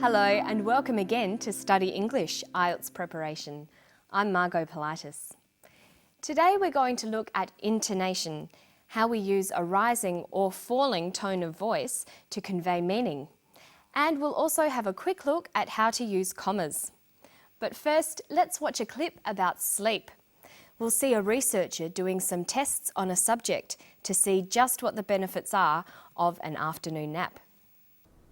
Hello and welcome again to Study English IELTS Preparation. I'm Margot Politis. Today we're going to look at intonation, how we use a rising or falling tone of voice to convey meaning. And we'll also have a quick look at how to use commas. But first, let's watch a clip about sleep. We'll see a researcher doing some tests on a subject to see just what the benefits are of an afternoon nap.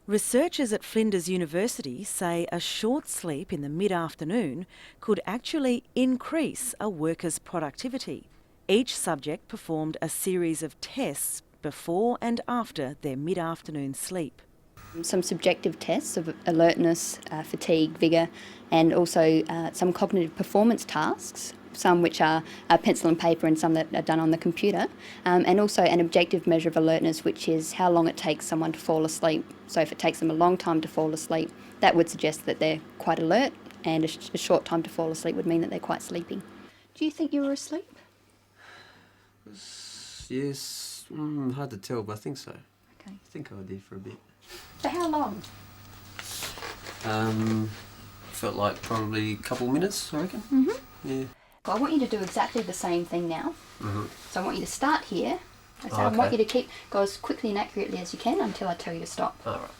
Researchers at Flinders University say a short sleep in the mid-afternoon could actually increase a worker's productivity. Each subject performed a series of tests before and after their mid-afternoon sleep. Some subjective tests of alertness, fatigue, vigour, and also some cognitive performance tasks, some which are pencil and paper and some that are done on the computer, and also an objective measure of alertness, which is how long it takes someone to fall asleep. So if it takes them a long time to fall asleep, that would suggest that they're quite alert, and a short time to fall asleep would mean that they're quite sleepy. Do you think you were asleep? Yes, hard to tell, but I think so. Okay. I think I did for a bit. For how long? Felt like probably a couple minutes, I reckon. Yeah. Well, I want you to do exactly the same thing now. So I want you to start here. So I Okay. want you to go as quickly and accurately as you can until I tell you to stop. All right.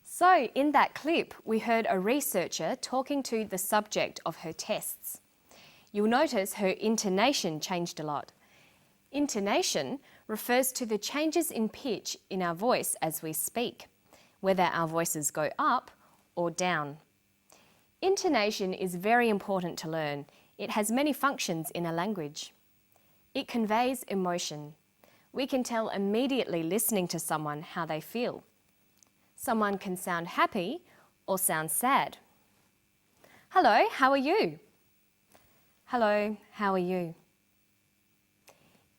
So in that clip, we heard a researcher talking to the subject of her tests. You'll notice her intonation changed a lot. Intonation refers to the changes in pitch in our voice as we speak, whether our voices go up or down. Intonation is very important to learn. It has many functions in a language. It conveys emotion. We can tell immediately listening to someone how they feel. Someone can sound happy or sound sad. Hello, how are you? Hello, how are you?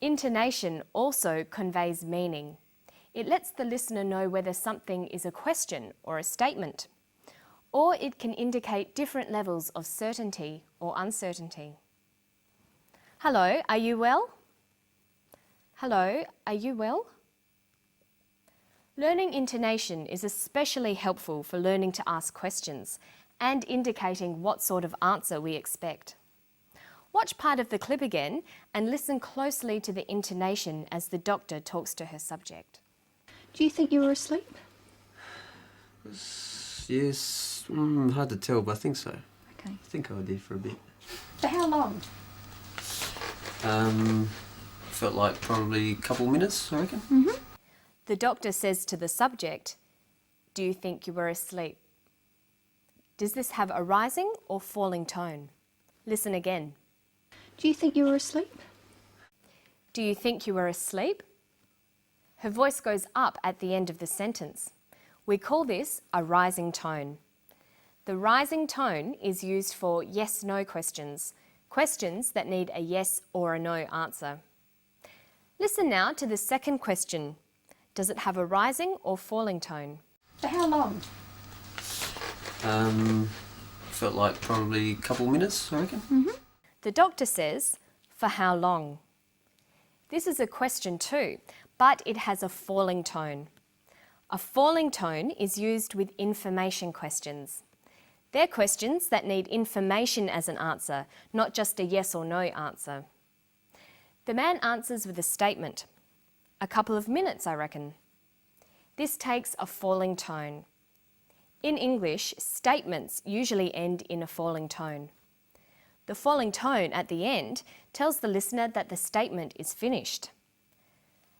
Intonation also conveys meaning. It lets the listener know whether something is a question or a statement, or it can indicate different levels of certainty or uncertainty. Hello, are you well? Hello, are you well? Learning intonation is especially helpful for learning to ask questions and indicating what sort of answer we expect. Watch part of the clip again and listen closely to the intonation as the doctor talks to her subject. Do you think you were asleep? Yes, hard to tell, but I think so. Okay. I think I did for a bit. For how long? Felt like probably a couple minutes, I reckon. The doctor says to the subject, "Do you think you were asleep?" Does this have a rising or falling tone? Listen again. Do you think you were asleep? Do you think you were asleep? Her voice goes up at the end of the sentence. We call this a rising tone. The rising tone is used for yes-no questions, questions that need a yes or a no answer. Listen now to the second question. Does it have a rising or falling tone? For how long? Felt like probably a couple minutes, I reckon. The doctor says, "For how long?" This is a question too, but it has a falling tone. A falling tone is used with information questions. They're questions that need information as an answer, not just a yes or no answer. The man answers with a statement. "A couple of minutes, I reckon." This takes a falling tone. In English, statements usually end in a falling tone. The falling tone at the end tells the listener that the statement is finished.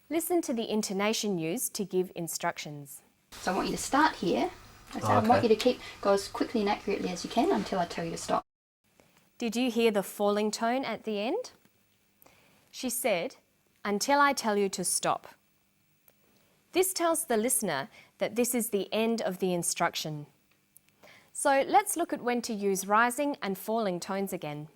Listen to the intonation used to give instructions. So I want you to start here. So I want you to go as quickly and accurately as you can until I tell you to stop. Did you hear the falling tone at the end? She said, "Until I tell you to stop." This tells the listener that this is the end of the instruction. So let's look at when to use rising and falling tones again.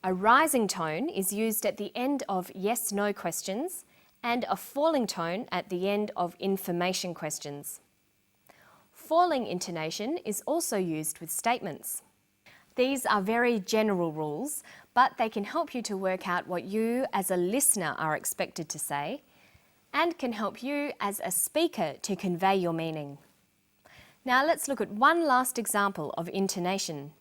A rising tone is used at the end of yes-no questions and a falling tone at the end of information questions. Falling intonation is also used with statements. These are very general rules, but they can help you to work out what you as a listener are expected to say and can help you as a speaker to convey your meaning. Now let's look at one last example of intonation.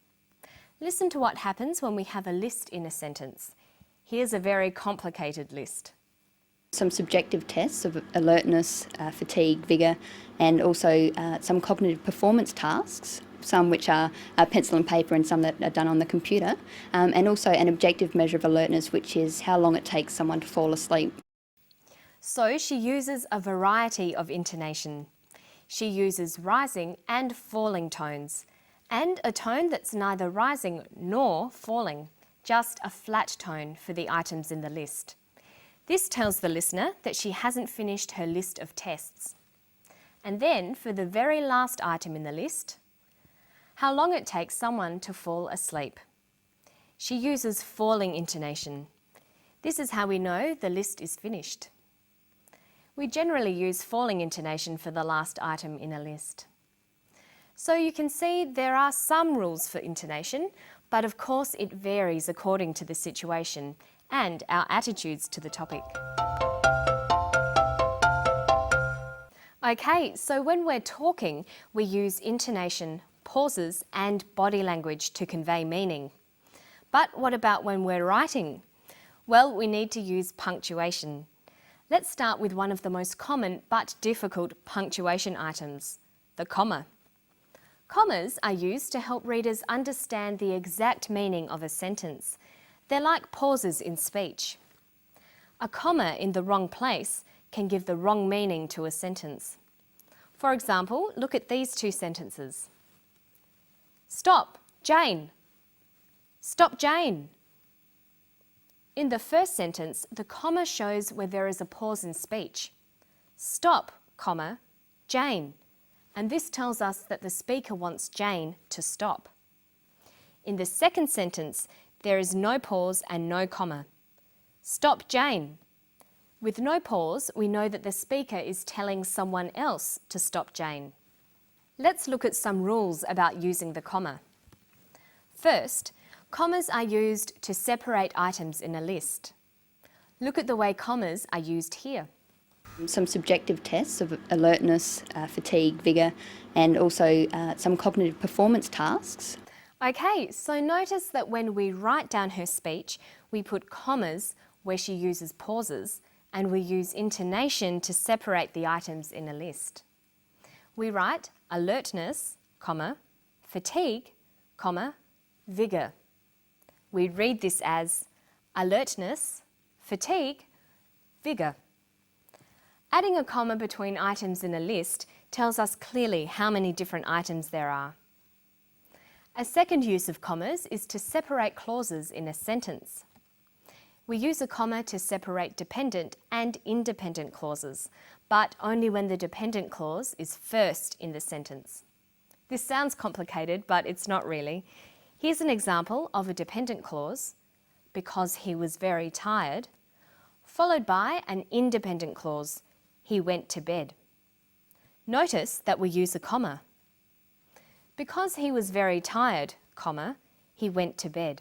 Listen to what happens when we have a list in a sentence. Here's a very complicated list. Some subjective tests of alertness, fatigue, vigour, and also some cognitive performance tasks, some which are pencil and paper and some that are done on the computer, and also an objective measure of alertness, which is how long it takes someone to fall asleep. So she uses a variety of intonation. She uses rising and falling tones, and a tone that's neither rising nor falling, just a flat tone for the items in the list. This tells the listener that she hasn't finished her list of tests. And then, for the very last item in the list, how long it takes someone to fall asleep. She uses falling intonation. This is how we know the list is finished. We generally use falling intonation for the last item in a list. So you can see there are some rules for intonation, but of course it varies according to the situation and our attitudes to the topic. Okay, so when we're talking, we use intonation, pauses and body language to convey meaning. But what about when we're writing? Well, we need to use punctuation. Let's start with one of the most common but difficult punctuation items, the comma. Commas are used to help readers understand the exact meaning of a sentence. They're like pauses in speech. A comma in the wrong place can give the wrong meaning to a sentence. For example, look at these two sentences. Stop, Jane. Stop, Jane. In the first sentence, the comma shows where there is a pause in speech. Stop, comma, Jane. And this tells us that the speaker wants Jane to stop. In the second sentence, there is no pause and no comma. Stop, Jane. With no pause, we know that the speaker is telling someone else to stop Jane. Let's look at some rules about using the comma. First, commas are used to separate items in a list. Look at the way commas are used here. Some subjective tests of alertness, fatigue, vigour, and also some cognitive performance tasks. Okay, so notice that when we write down her speech, we put commas where she uses pauses, and we use intonation to separate the items in a list. We write alertness, comma, fatigue, comma, vigour. We read this as alertness, fatigue, vigour. Adding a comma between items in a list tells us clearly how many different items there are. A second use of commas is to separate clauses in a sentence. We use a comma to separate dependent and independent clauses, but only when the dependent clause is first in the sentence. This sounds complicated, but it's not really. Here's an example of a dependent clause, because he was very tired, followed by an independent clause, he went to bed. Notice that we use a comma. Because he was very tired, comma, he went to bed.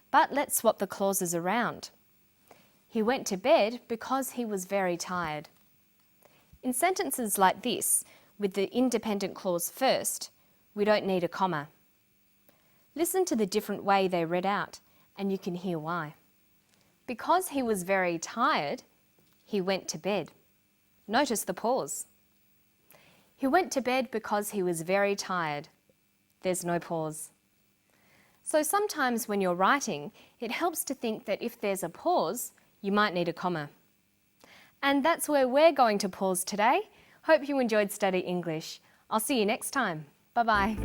But let's swap the clauses around. He went to bed because he was very tired. In sentences like this, with the independent clause first, we don't need a comma. Listen to the different way they read out, and you can hear why. Because he was very tired, he went to bed. Notice the pause. He went to bed because he was very tired. There's no pause. So sometimes when you're writing, it helps to think that if there's a pause, you might need a comma. And that's where we're going to pause today. Hope you enjoyed Study English. I'll see you next time. Bye-bye.